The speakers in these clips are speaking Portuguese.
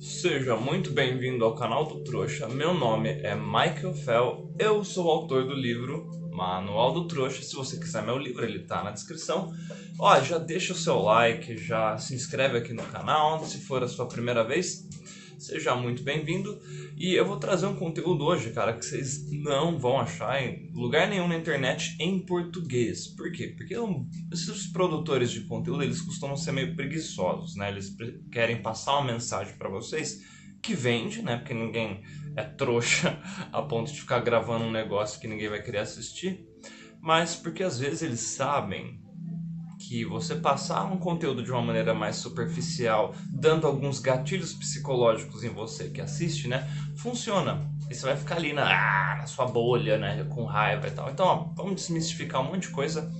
Seja muito bem-vindo ao canal do Trouxa. Meu nome é Michael Fell. Eu sou o autor do livro Manual do Trouxa. Se você quiser meu livro, ele tá na descrição. Ó, já deixa o seu like, já se inscreve aqui no canal. Se for a sua primeira vez, seja muito bem-vindo. E eu vou trazer um conteúdo hoje, cara, que vocês não vão achar em lugar nenhum na internet em português. Por quê? Porque esses produtores de conteúdo, eles costumam ser meio preguiçosos, né? Eles querem passar uma mensagem para vocês que vende, né? Porque ninguém é trouxa a ponto de ficar gravando um negócio que ninguém vai querer assistir. Mas porque às vezes eles sabem que você passar um conteúdo de uma maneira mais superficial, dando alguns gatilhos psicológicos em você que assiste, né, funciona. E você vai ficar ali na sua bolha, né, com raiva e tal. Então, ó, vamos desmistificar um monte de coisa.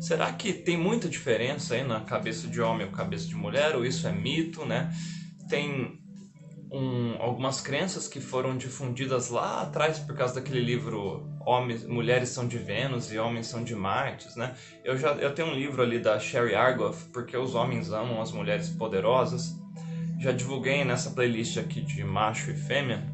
Será que tem muita diferença aí na cabeça de homem ou cabeça de mulher? Ou isso é mito, né? Tem algumas crenças que foram difundidas lá atrás por causa daquele livro Mulheres são de Vênus e Homens são de Marte, né? Eu tenho um livro ali da Sherry Argoff, Porque os Homens Amam as Mulheres Poderosas. Já divulguei nessa playlist aqui de macho e fêmea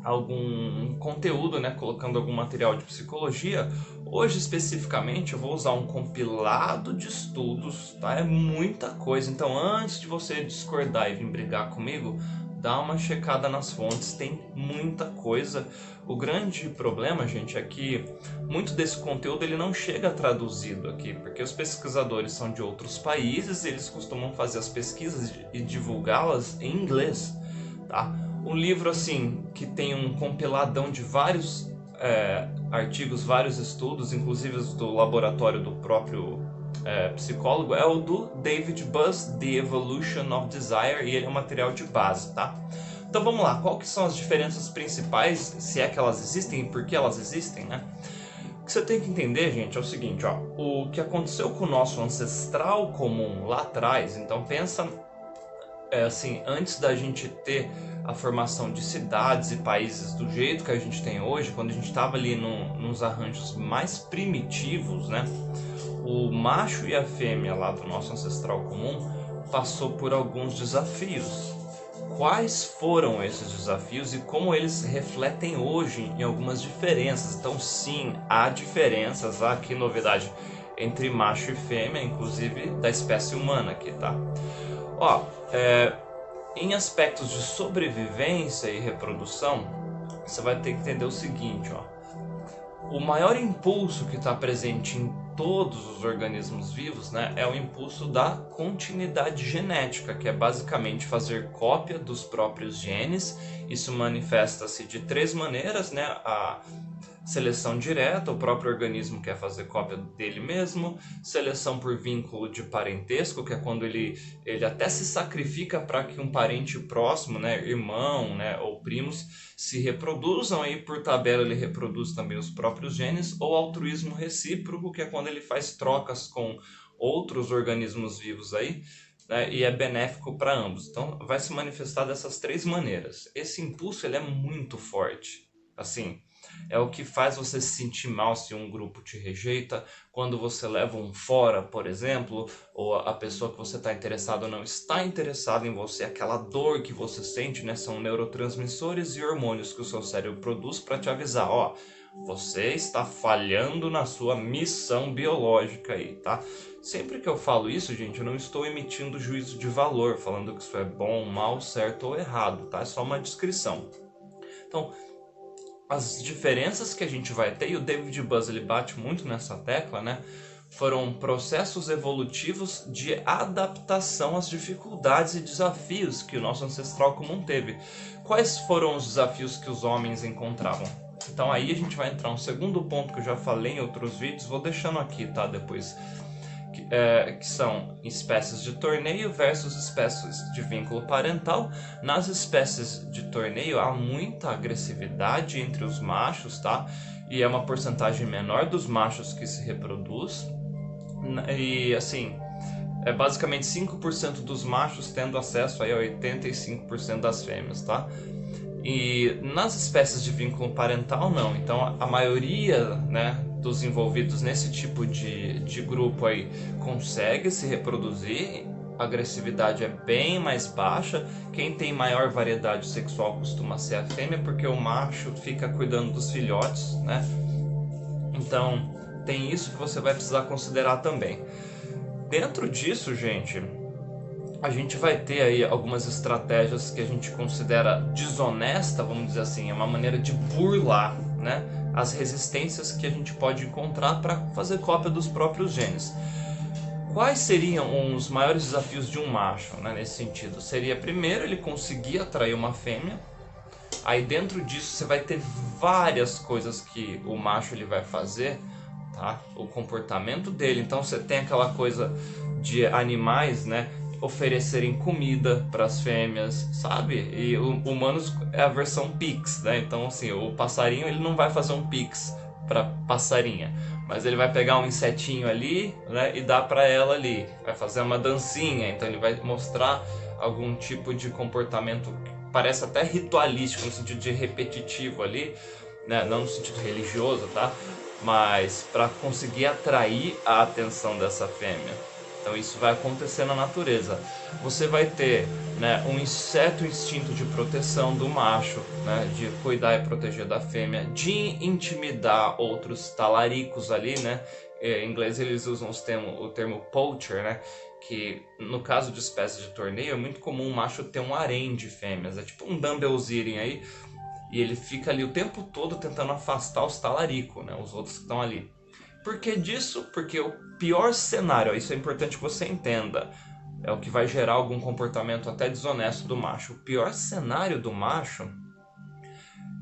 algum conteúdo, né, colocando algum material de psicologia. Hoje especificamente eu vou usar um compilado de estudos, tá? É muita coisa, então antes de você discordar e vir brigar comigo, dá uma checada nas fontes, tem muita coisa. O grande problema, gente, é que muito desse conteúdo ele não chega traduzido aqui, porque os pesquisadores são de outros países, eles costumam fazer as pesquisas e divulgá-las em inglês, tá? Um livro assim que tem um compiladão de vários artigos, vários estudos, inclusive os do laboratório do próprio psicólogo, é o do David Buss, The Evolution of Desire, e ele é um material de base, tá? Então vamos lá, qual que são as diferenças principais, se é que elas existem e por que elas existem, né? O que você tem que entender, gente, é o seguinte, ó, o que aconteceu com o nosso ancestral comum lá atrás, então pensa assim, antes da gente ter a formação de cidades e países do jeito que a gente tem hoje, quando a gente estava ali nos arranjos mais primitivos, né? O macho e a fêmea lá do nosso ancestral comum passou por alguns desafios. Quais foram esses desafios e como eles refletem hoje em algumas diferenças? Então, sim, há diferenças, há aqui novidade entre macho e fêmea, inclusive da espécie humana aqui, tá? Ó, em aspectos de sobrevivência e reprodução, você vai ter que entender o seguinte, ó. O maior impulso que está presente em todos os organismos vivos, né, é o impulso da continuidade genética, que é basicamente fazer cópia dos próprios genes. Isso manifesta-se de três maneiras, né? A seleção direta, o próprio organismo quer fazer cópia dele mesmo. Seleção por vínculo de parentesco, que é quando ele até se sacrifica para que um parente próximo, né, irmão, né, ou primos, se reproduzam, e por tabela ele reproduz também os próprios genes. Ou altruísmo recíproco, que é quando ele faz trocas com outros organismos vivos aí, né, e é benéfico para ambos. Então vai se manifestar dessas três maneiras. Esse impulso ele é muito forte, assim, é o que faz você se sentir mal se um grupo te rejeita, quando você leva um fora, por exemplo, ou a pessoa que você está interessado não está interessada em você, aquela dor que você sente, né? São neurotransmissores e hormônios que o seu cérebro produz para te avisar, ó, você está falhando na sua missão biológica aí, tá? Sempre que eu falo isso, gente, eu não estou emitindo juízo de valor, falando que isso é bom, mal, certo ou errado, tá? É só uma descrição. Então, as diferenças que a gente vai ter, e o David Buss ele bate muito nessa tecla, né? Foram processos evolutivos de adaptação às dificuldades e desafios que o nosso ancestral comum teve. Quais foram os desafios que os homens encontravam? Então aí a gente vai entrar um segundo ponto que eu já falei em outros vídeos, vou deixando aqui, tá? Depois, que são espécies de torneio versus espécies de vínculo parental. Nas espécies de torneio há muita agressividade entre os machos, tá? E é uma porcentagem menor dos machos que se reproduz. E assim, é basicamente 5% dos machos tendo acesso aí a 85% das fêmeas, tá? E nas espécies de vínculo parental não. Então a maioria, né, dos envolvidos nesse tipo de grupo aí consegue se reproduzir agressividade é bem mais baixa. Quem tem maior variedade sexual costuma ser a fêmea, porque o macho fica cuidando dos filhotes, né? Então tem isso que você vai precisar considerar também. Dentro disso, gente, a gente vai ter aí algumas estratégias que a gente considera desonesta, vamos dizer assim, é uma maneira de burlar, né, as resistências que a gente pode encontrar para fazer cópia dos próprios genes. Quais seriam os maiores desafios de um macho, né, nesse sentido? Seria, primeiro, ele conseguir atrair uma fêmea. Aí dentro disso você vai ter várias coisas que o macho ele vai fazer, tá? O comportamento dele. Então você tem aquela coisa de animais, né, oferecerem comida para as fêmeas, sabe? E humanos é a versão Pix, né? Então assim, o passarinho ele não vai fazer um Pix para passarinha, mas ele vai pegar um insetinho ali, né, e dar para ela ali. Vai fazer uma dancinha, então ele vai mostrar algum tipo de comportamento que parece até ritualístico, no sentido de repetitivo ali, né? Não no sentido religioso, tá? Mas para conseguir atrair a atenção dessa fêmea. Então isso vai acontecer na natureza. Você vai ter, né, um certo instinto de proteção do macho, né, de cuidar e proteger da fêmea, de intimidar outros talaricos ali, né? Em inglês eles usam o termo poacher, né? Que no caso de espécies de torneio é muito comum o macho ter um harém de fêmeas. É tipo um Dumbleziren aí, e ele fica ali o tempo todo tentando afastar os talaricos, né, os outros que estão ali. Por que disso? Porque o pior cenário, isso é importante que você entenda, é o que vai gerar algum comportamento até desonesto do macho. O pior cenário do macho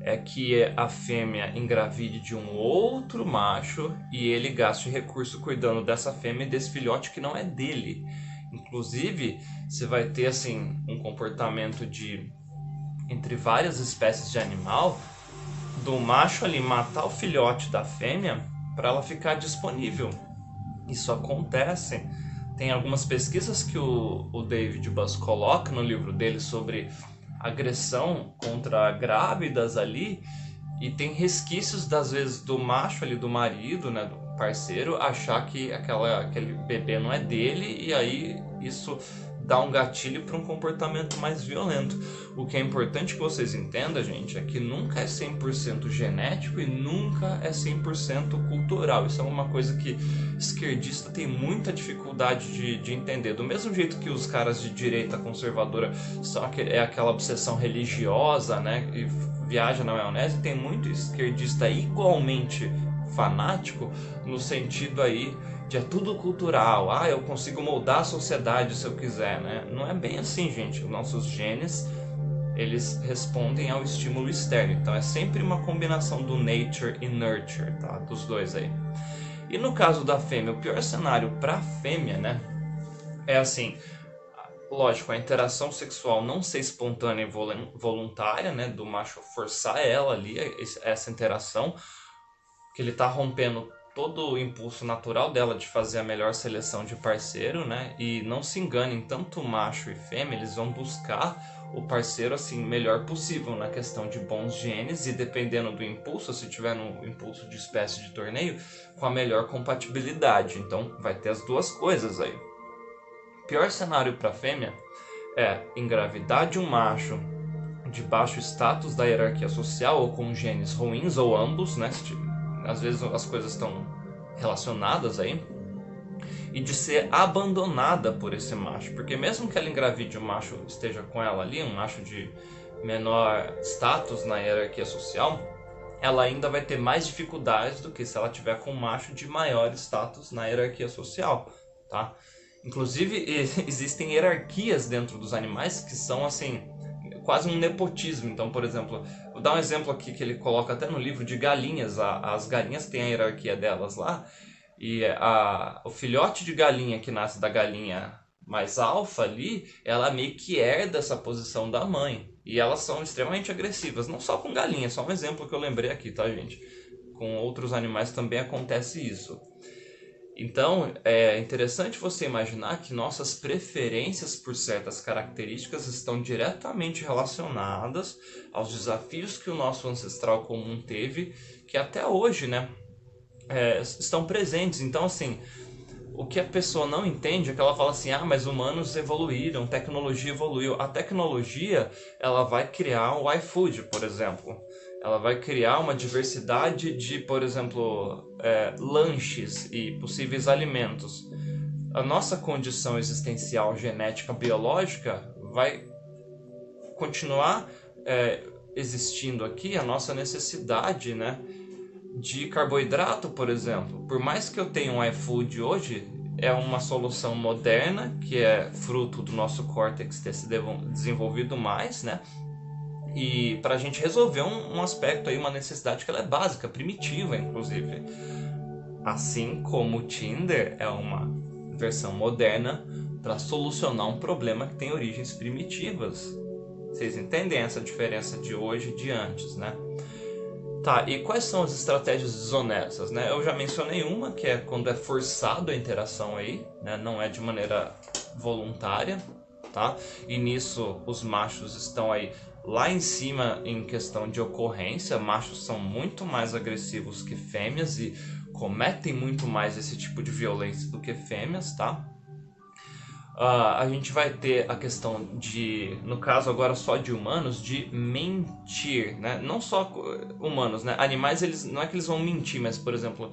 é que a fêmea engravide de um outro macho e ele gaste recurso cuidando dessa fêmea e desse filhote que não é dele. Inclusive, você vai ter assim um comportamento de, entre várias espécies de animal, do macho ali matar o filhote da fêmea para ela ficar disponível. Isso acontece. Tem algumas pesquisas que o David Buss coloca no livro dele sobre agressão contra grávidas ali, e tem resquícios das vezes do macho ali, do marido, né, do parceiro, achar que aquele bebê não é dele, e aí isso dá um gatilho para um comportamento mais violento. O que é importante que vocês entendam, gente, é que nunca é 100% genético e nunca é 100% cultural. Isso é uma coisa que esquerdista tem muita dificuldade de entender. Do mesmo jeito que os caras de direita conservadora é aquela obsessão religiosa, né, e viaja na maionese, tem muito esquerdista igualmente fanático no sentido aí de é tudo cultural, eu consigo moldar a sociedade se eu quiser, né? Não é bem assim, gente. Os nossos genes, eles respondem ao estímulo externo, então é sempre uma combinação do nature e nurture, tá? Dos dois aí. E no caso da fêmea, o pior cenário para a fêmea, né, é assim, lógico, a interação sexual não ser espontânea e voluntária, né, do macho forçar ela ali, essa interação, que ele tá rompendo todo o impulso natural dela de fazer a melhor seleção de parceiro, né? E não se enganem, tanto macho e fêmea, eles vão buscar o parceiro assim melhor possível na questão de bons genes, e dependendo do impulso, se tiver no impulso de espécie de torneio, com a melhor compatibilidade. Então vai ter as duas coisas aí. Pior cenário para a fêmea é engravidar de um macho de baixo status da hierarquia social, ou com genes ruins, ou ambos, né? Às vezes as coisas estão relacionadas aí, e de ser abandonada por esse macho, porque mesmo que ela engravide, o macho esteja com ela ali, um macho de menor status na hierarquia social, ela ainda vai ter mais dificuldades do que se ela tiver com um macho de maior status na hierarquia social, tá? Inclusive existem hierarquias dentro dos animais que são assim, quase um nepotismo. Então, por exemplo, vou dar um exemplo aqui que ele coloca até no livro de galinhas. As galinhas têm a hierarquia delas lá, e o filhote de galinha que nasce da galinha mais alfa ali, ela meio que herda essa posição da mãe, e elas são extremamente agressivas, não só com galinha, só um exemplo que eu lembrei aqui, tá, gente? Com outros animais também acontece isso. Então, é interessante você imaginar que nossas preferências por certas características estão diretamente relacionadas aos desafios que o nosso ancestral comum teve, que até hoje, né, estão presentes. Então, assim, o que a pessoa não entende é que ela fala assim, ah, mas humanos evoluíram, tecnologia evoluiu. A tecnologia, ela vai criar o iFood, por exemplo. Ela vai criar uma diversidade de, por exemplo, lanches e possíveis alimentos. A nossa condição existencial, genética, biológica vai continuar existindo aqui, a nossa necessidade, né, de carboidrato, por exemplo. Por mais que eu tenha um iFood hoje, é uma solução moderna, que é fruto do nosso córtex ter se desenvolvido mais, né? E para a gente resolver um aspecto aí, uma necessidade que ela é básica, primitiva, inclusive. Assim como o Tinder é uma versão moderna para solucionar um problema que tem origens primitivas. Vocês entendem essa diferença de hoje e de antes, né? Tá, e quais são as estratégias desonestas, né? Eu já mencionei uma, que é quando é forçado a interação aí, né? Não é de maneira voluntária, tá? E nisso os machos estão aí lá em cima em questão de ocorrência. Machos são muito mais agressivos que fêmeas e cometem muito mais esse tipo de violência do que fêmeas, tá? A gente vai ter a questão de, no caso agora só de humanos, de mentir, né? Não só humanos, né? Animais, eles não é que eles vão mentir, mas, por exemplo,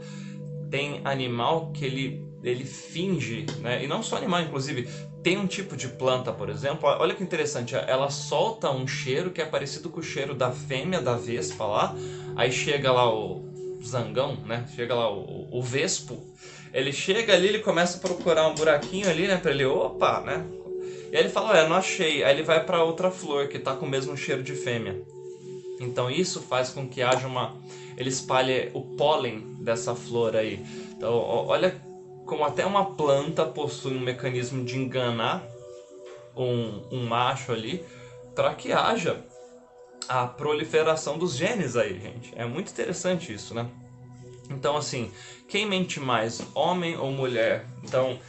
tem animal que ele finge, né? E não só animal, inclusive, tem um tipo de planta, por exemplo, olha que interessante, ela solta um cheiro que é parecido com o cheiro da fêmea da vespa lá, aí chega lá o zangão, né? Chega lá o vespo, ele chega ali, ele começa a procurar um buraquinho ali, né? Pra ele, opa, né? E aí ele fala, não achei. Aí ele vai pra outra flor que tá com o mesmo cheiro de fêmea. Então isso faz com que haja ele espalhe o pólen dessa flor aí. Então olha como até uma planta possui um mecanismo de enganar um macho ali para que haja a proliferação dos genes aí, gente. É muito interessante isso, né? Então, assim, quem mente mais, homem ou mulher? Então,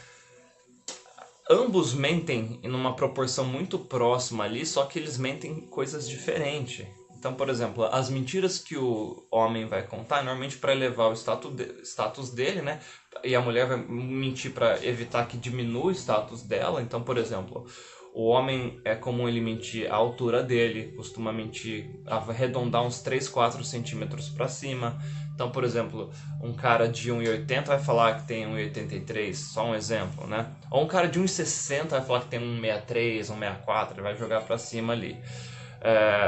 ambos mentem em uma proporção muito próxima ali, só que eles mentem coisas diferentes. Então, por exemplo, as mentiras que o homem vai contar, normalmente para elevar o status dele, né? E a mulher vai mentir para evitar que diminua o status dela. Então, por exemplo, o homem é comum ele mentir a altura dele, costuma mentir, arredondar uns 3, 4 centímetros para cima. Então, por exemplo, um cara de 1,80 vai falar que tem 1,83, só um exemplo, né? Ou um cara de 1,60 vai falar que tem 1,63, 1,64, ele vai jogar para cima ali.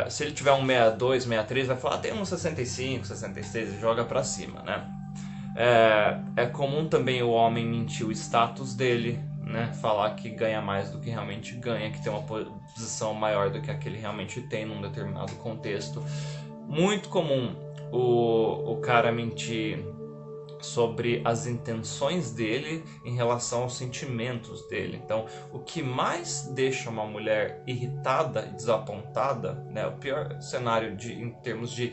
Se ele tiver 1,62, 1,63, vai falar tem 1,65, 66, ele joga para cima, né? É comum também o homem mentir o status dele, né? Falar que ganha mais do que realmente ganha, que tem uma posição maior do que a que ele realmente tem num determinado contexto. Muito comum o cara mentir sobre as intenções dele em relação aos sentimentos dele. Então, o que mais deixa uma mulher irritada e desapontada, né? O pior cenário em termos de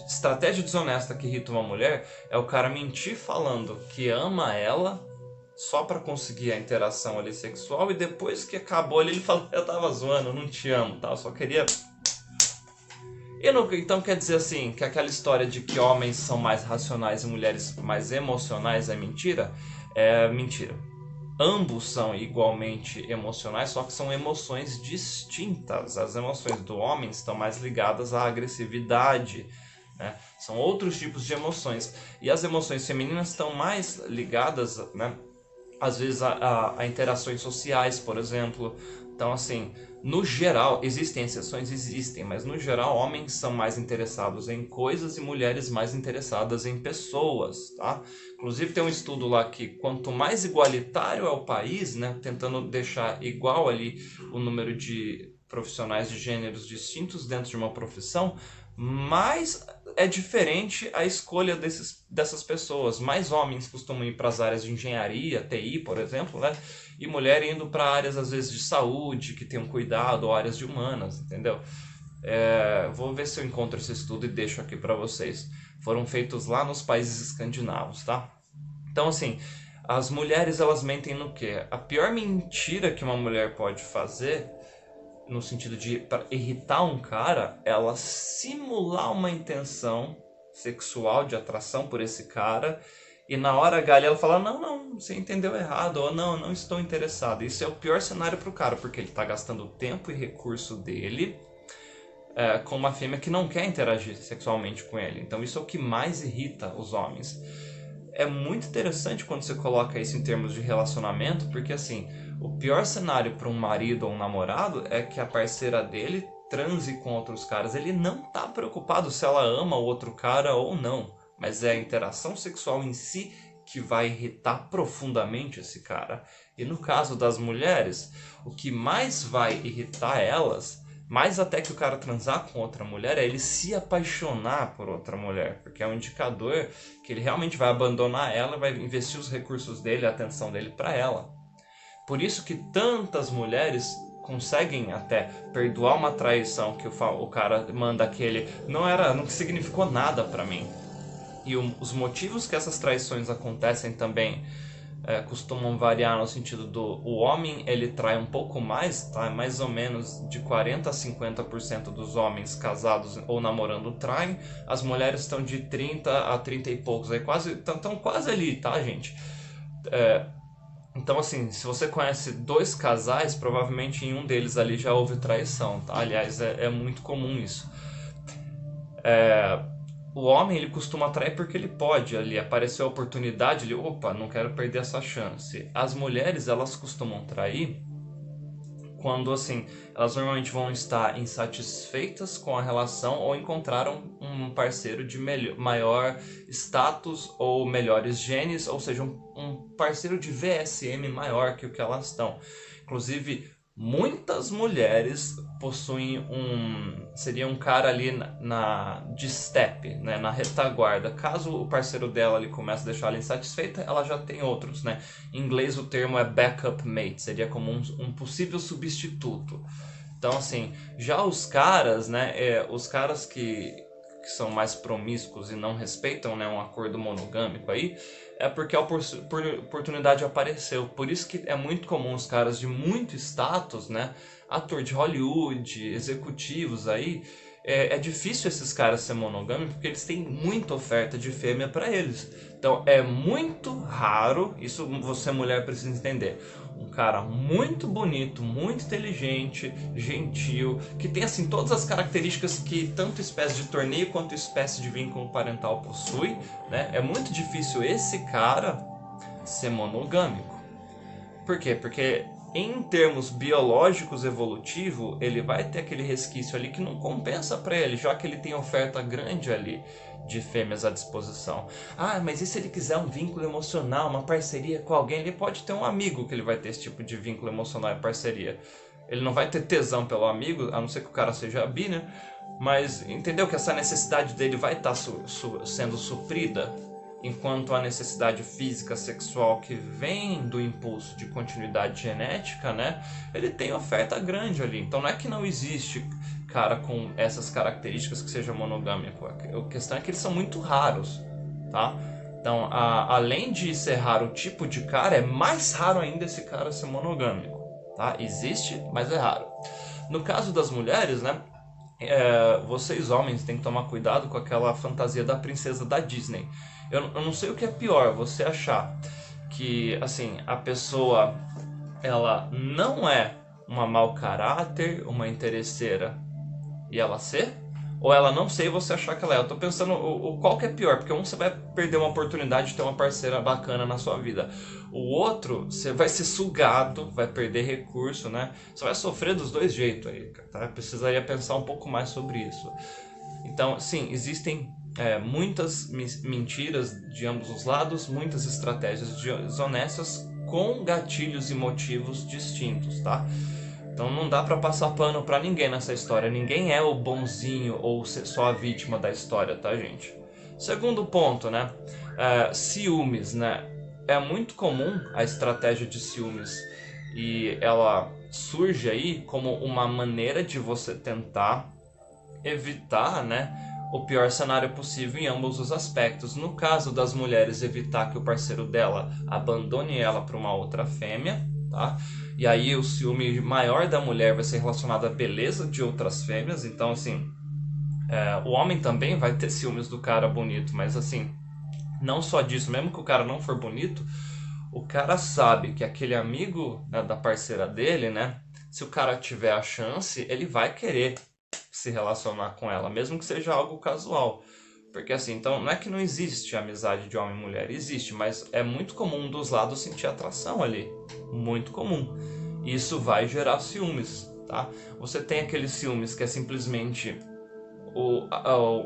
estratégia desonesta que irrita uma mulher é o cara mentir falando que ama ela só para conseguir a interação ali sexual, e depois que acabou ali ele fala, eu tava zoando, eu não te amo, tá? Eu só queria... Então quer dizer assim, que aquela história de que homens são mais racionais e mulheres mais emocionais é mentira? É mentira. Ambos são igualmente emocionais, só que são emoções distintas. As emoções do homem estão mais ligadas à agressividade, né? São outros tipos de emoções. E as emoções femininas estão mais ligadas, né, às vezes a interações sociais, por exemplo. Então, assim, no geral, existem exceções? Existem, mas no geral, homens são mais interessados em coisas e mulheres mais interessadas em pessoas, tá? Inclusive tem um estudo lá que quanto mais igualitário é o país, né, tentando deixar igual ali o número de profissionais de gêneros distintos dentro de uma profissão, mais é diferente a escolha dessas pessoas. Mais homens costumam ir para as áreas de engenharia, TI, por exemplo, né? E mulher indo para áreas, às vezes, de saúde, que tem um cuidado, ou áreas de humanas, entendeu? Vou ver se eu encontro esse estudo e deixo aqui para vocês. Foram feitos lá nos países escandinavos, tá? Então, assim, as mulheres, elas mentem no quê? A pior mentira que uma mulher pode fazer, no sentido de para irritar um cara, ela simular uma intenção sexual de atração por esse cara E na hora H ela fala, não, não, você entendeu errado, ou não, não estou interessado. Isso é o pior cenário pro cara, porque ele tá gastando tempo e recurso dele com uma fêmea que não quer interagir sexualmente com ele. Então isso é o que mais irrita os homens. É muito interessante quando você coloca isso em termos de relacionamento, porque assim, o pior cenário para um marido ou um namorado é que a parceira dele transe com outros caras. Ele não tá preocupado se ela ama o outro cara ou não, mas é a interação sexual em si que vai irritar profundamente esse cara. E no caso das mulheres, o que mais vai irritar elas, mais até que o cara transar com outra mulher, é ele se apaixonar por outra mulher, porque é um indicador que ele realmente vai abandonar ela, vai investir os recursos dele, a atenção dele para ela. Por isso que tantas mulheres conseguem até perdoar uma traição que o cara manda aquele não significou nada para mim. E os motivos que essas traições acontecem também costumam variar no sentido do o homem ele trai um pouco mais, tá? Mais ou menos de 40 a 50% dos homens casados ou namorando traem, as mulheres estão de 30 a 30 e poucos, aí estão quase ali, tá, gente? Então, assim, se você conhece dois casais, provavelmente em um deles ali já houve traição, tá? Aliás, é muito comum isso. O homem, ele costuma atrair porque ele pode, ali apareceu a oportunidade, ele, opa, não quero perder essa chance. As mulheres, elas costumam trair quando, assim, elas normalmente vão estar insatisfeitas com a relação ou encontraram um parceiro de maior status ou melhores genes, ou seja, um parceiro de VSM maior que o que elas estão. Inclusive, muitas mulheres possuem seria um cara ali de step, né, na retaguarda. Caso o parceiro dela ali comece a deixar ela insatisfeita, ela já tem outros, né? Em inglês o termo é backup mate, seria como um possível substituto. Então, assim, já os caras, né, os caras que são mais promíscuos e não respeitam, né, um acordo monogâmico aí, é porque a oportunidade apareceu. Por isso que é muito comum os caras de muito status, né, ator de Hollywood, executivos aí, é difícil esses caras ser monogâmicos porque eles têm muita oferta de fêmea para eles. Então é muito raro, isso você mulher precisa entender, um cara muito bonito, muito inteligente, gentil, que tem assim todas as características que tanto espécie de torneio quanto espécie de vínculo parental possui, né? É muito difícil esse cara ser monogâmico. Por quê? Porque em termos biológicos evolutivo, ele vai ter aquele resquício ali que não compensa para ele, já que ele tem oferta grande ali de fêmeas à disposição. Ah, mas e se ele quiser um vínculo emocional, uma parceria com alguém? Ele pode ter um amigo que ele vai ter esse tipo de vínculo emocional e parceria. Ele não vai ter tesão pelo amigo, a não ser que o cara seja bi, né? Mas entendeu que essa necessidade dele vai estar sendo suprida? Enquanto a necessidade física sexual que vem do impulso de continuidade genética, né, ele tem oferta grande ali. Então não é que não existe cara com essas características que seja monogâmico. A questão é que eles são muito raros, tá? Então, além de ser raro o tipo de cara, é mais raro ainda esse cara ser monogâmico, tá? Existe, mas é raro. No caso das mulheres, né, vocês homens têm que tomar cuidado com aquela fantasia da princesa da Disney. Eu não sei o que é pior, você achar que, assim, a pessoa, ela não é uma mau caráter, uma interesseira, e ela ser? Ou ela não ser e você achar que ela é? Eu tô pensando qual que é pior, porque você vai perder uma oportunidade de ter uma parceira bacana na sua vida. O outro, você vai ser sugado, vai perder recurso, né? Você vai sofrer dos dois jeitos aí, tá? Eu precisaria pensar um pouco mais sobre isso. Então, sim, existem muitas mentiras de ambos os lados, muitas estratégias desonestas com gatilhos e motivos distintos, tá? Então não dá pra passar pano pra ninguém nessa história. Ninguém é o bonzinho ou só a vítima da história, tá, gente? Segundo ponto, né? Ciúmes, né? É muito comum a estratégia de ciúmes e ela surge aí como uma maneira de você tentar evitar, né, o pior cenário possível em ambos os aspectos. No caso das mulheres, evitar que o parceiro dela abandone ela para uma outra fêmea, tá? E aí o ciúme maior da mulher vai ser relacionado à beleza de outras fêmeas. Então, assim, o homem também vai ter ciúmes do cara bonito, mas assim, Não só disso, mesmo que o cara não for bonito, o cara sabe que aquele amigo, né, da parceira dele, né? Se o cara tiver a chance, ele vai querer se relacionar com ela, mesmo que seja algo casual. Porque assim, então não é que não existe amizade de homem e mulher, existe, mas é muito comum um dos lados sentir atração ali. Muito comum. E isso vai gerar ciúmes, tá? Você tem aqueles ciúmes que é simplesmente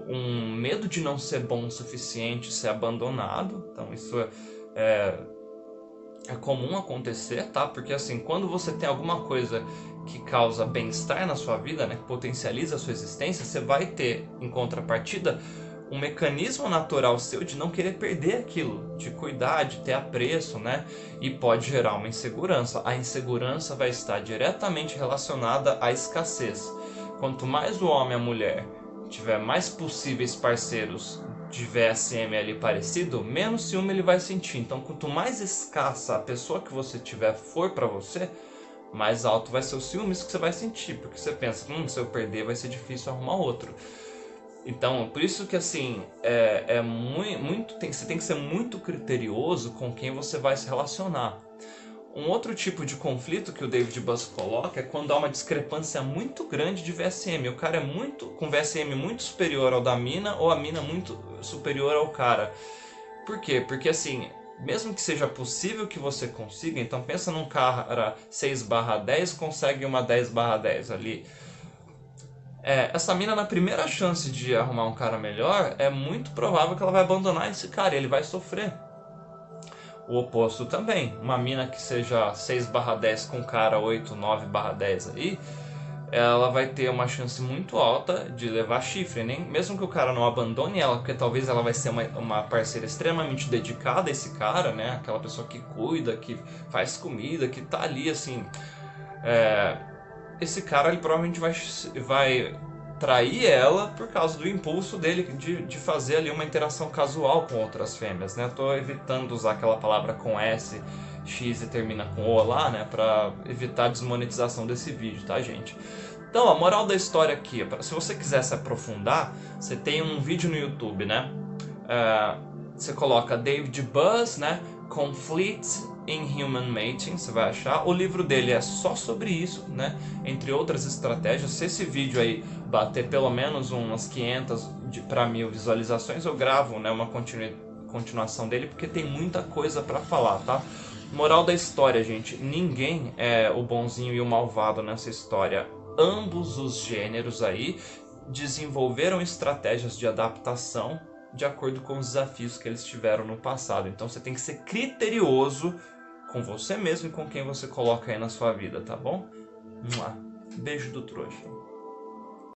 um medo de não ser bom o suficiente, ser abandonado. Então isso é comum acontecer, tá? Porque assim, quando você tem alguma coisa que causa bem-estar na sua vida, né, que potencializa a sua existência, você vai ter, em contrapartida, um mecanismo natural seu de não querer perder aquilo, de cuidar, de ter apreço, né? E pode gerar uma insegurança. A insegurança vai estar diretamente relacionada à escassez. Quanto mais o homem e a mulher tiver mais possíveis parceiros de VSM ali parecido, menos ciúme ele vai sentir. Então, quanto mais escassa a pessoa que você tiver for para você, mais alto vai ser o ciúmes que você vai sentir, porque você pensa, se eu perder vai ser difícil arrumar outro. Então, por isso que assim, você tem que ser muito criterioso com quem você vai se relacionar. Um outro tipo de conflito que o David Buss coloca é quando há uma discrepância muito grande de VSM. O cara é com VSM muito superior ao da mina, ou a mina muito superior ao cara. Por quê? Porque assim, mesmo que seja possível que você consiga, então pensa num cara 6/10 consegue uma 10/10 ali. Essa mina, na primeira chance de arrumar um cara melhor, é muito provável que ela vai abandonar esse cara e ele vai sofrer. O oposto também. Uma mina que seja 6/10 com cara 8, 9/10 aí, ela vai ter uma chance muito alta de levar chifre, nem mesmo que o cara não abandone ela, porque talvez ela vai ser uma parceira extremamente dedicada a esse cara, né? Aquela pessoa que cuida, que faz comida, que tá ali assim. Esse cara ele provavelmente vai trair ela por causa do impulso dele de fazer ali uma interação casual com outras fêmeas, né? Eu tô evitando usar aquela palavra com S, X e termina com O lá, né? Pra evitar a desmonetização desse vídeo, tá, gente? Então, a moral da história aqui, se você quiser se aprofundar, você tem um vídeo no YouTube, né? Você coloca David Buss, né? Conflict in Human Mating, você vai achar. O livro dele é só sobre isso, né? Entre outras estratégias. Se esse vídeo aí bater pelo menos umas 500 para 1000 visualizações, eu gravo, né, uma continuação dele, porque tem muita coisa para falar, tá? Moral da história, gente. Ninguém é o bonzinho e o malvado nessa história. Ambos os gêneros aí desenvolveram estratégias de adaptação de acordo com os desafios que eles tiveram no passado. Então você tem que ser criterioso com você mesmo e com quem você coloca aí na sua vida, tá bom? Beijo do trouxa.